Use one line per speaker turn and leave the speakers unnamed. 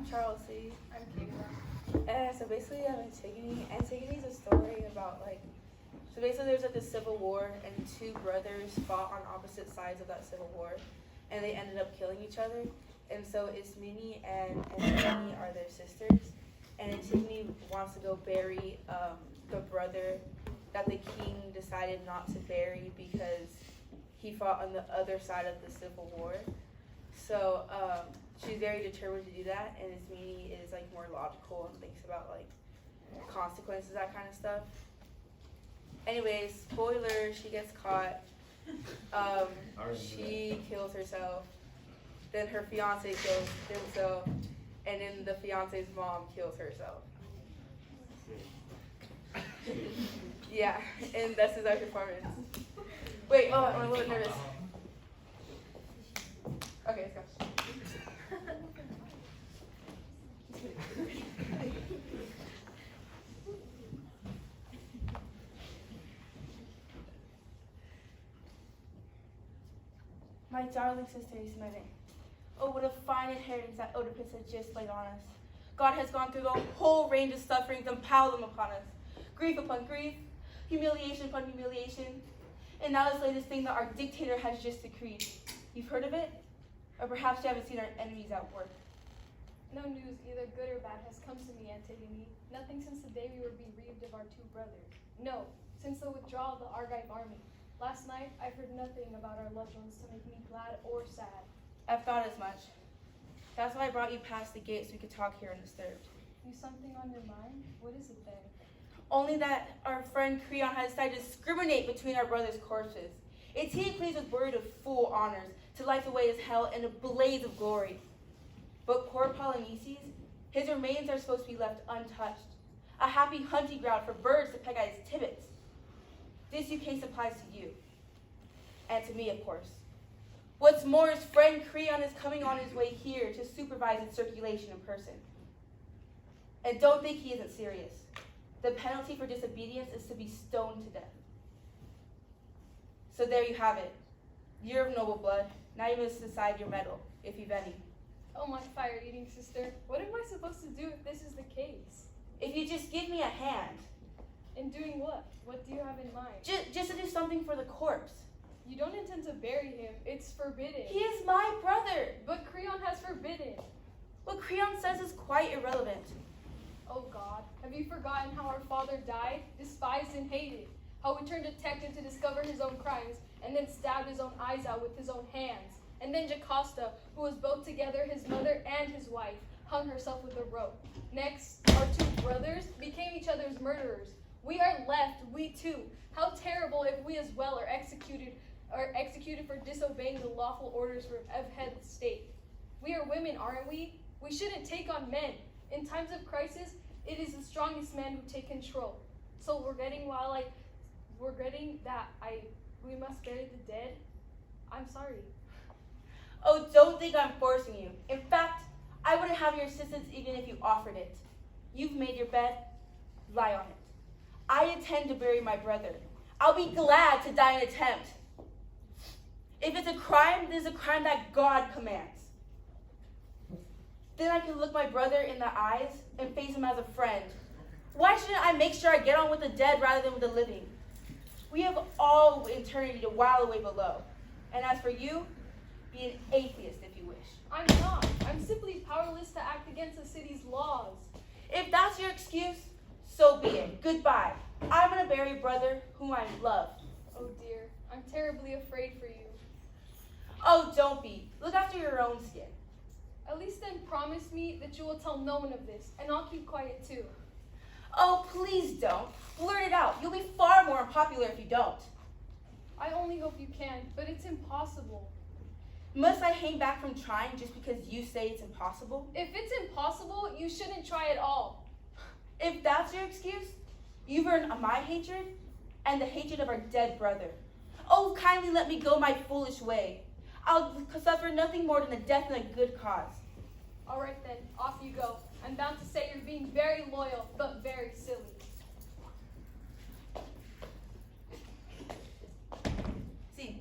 Charlsie.
I'm Kaylah.
And so basically I'm Antigone. Antigone's a story about so basically there's a civil war and two brothers fought on opposite sides of that civil war and they ended up killing each other. And so Ismene and Antigone are their sisters. And Antigone wants to go bury the brother that the king decided not to bury because he fought on the other side of the civil war. So she's very determined to do that, and Ismene is more logical and thinks about consequences, that kind of stuff. Anyways, spoiler, she gets caught. She kills herself. Then her fiance kills himself, and then the fiance's mom kills herself. Yeah, and that's his performance. Wait, I'm a little nervous. Okay, let's go. My darling sister Ismene. Oh, what a fine inheritance that Oedipus has just laid on us. God has gone through the whole range of sufferings and piled them upon us. Grief upon grief, humiliation upon humiliation, and now this latest thing that our dictator has just decreed. You've heard of it? Or perhaps you haven't seen our enemies at work.
No news, either good or bad, has come to me, Antigone. Nothing since the day we were bereaved of our two brothers. No, since the withdrawal of the Argive army. Last night, I've heard nothing about our loved ones to make me glad or sad.
I've thought as much. That's why I brought you past the gate so we could talk here undisturbed.
You something on your mind? What is it then?
Only that our friend Creon has decided to discriminate between our brothers' corpses. It's he who pleads with word of full honors to light the way as hell in a blaze of glory. But poor Polynices, his remains are supposed to be left untouched, a happy hunting ground for birds to peck at his tibbets. This case applies to you, and to me, of course. What's more, his friend Creon is coming on his way here to supervise its circulation in person. And don't think he isn't serious. The penalty for disobedience is to be stoned to death. So there you have it. You're of noble blood. Now you must decide your mettle, if you've any.
Oh, my fire-eating sister. What am I supposed to do if this is the case?
If you just give me a hand.
In doing what? What do you have in mind?
Just to do something for the corpse.
You don't intend to bury him. It's forbidden.
He is my brother.
But Creon has forbidden.
What Creon says is quite irrelevant.
Oh God, have you forgotten how our father died, despised and hated? How we turned detective to discover his own crimes, and then stabbed his own eyes out with his own hands. And then Jocasta, who was both together his mother and his wife, hung herself with a rope. Next, our two brothers became each other's murderers. We are left, we too. How terrible if we as well are executed for disobeying the lawful orders of head of state. We are women, aren't we? We shouldn't take on men. In times of crisis, it is the strongest men who take control. So we must bury the dead. I'm sorry.
Oh, don't think I'm forcing you. In fact, I wouldn't have your assistance even if you offered it. You've made your bed, lie on it. I intend to bury my brother. I'll be glad to die in attempt. If it's a crime, this is a crime that God commands. Then I can look my brother in the eyes and face him as a friend. Why shouldn't I make sure I get on with the dead rather than with the living? We have all eternity to while away below. And as for you, be an atheist if you wish.
I'm not. I'm simply powerless to act against the city's laws.
If that's your excuse, so be it. Goodbye. I'm going to bury a brother whom I love.
Oh dear, I'm terribly afraid for you.
Oh, don't be. Look after your own skin.
At least then promise me that you will tell no one of this, and I'll keep quiet too.
Oh, please don't. Blurt it out. You'll be far more unpopular if you don't.
I only hope you can, but it's impossible.
Must I hang back from trying just because you say it's impossible?
If it's impossible, you shouldn't try at all.
If that's your excuse, you've earned my hatred and the hatred of our dead brother. Oh, kindly let me go my foolish way. I'll suffer nothing more than the death in a good cause.
All right then, off you go. I'm bound to say you're being very loyal, but very silly.
See.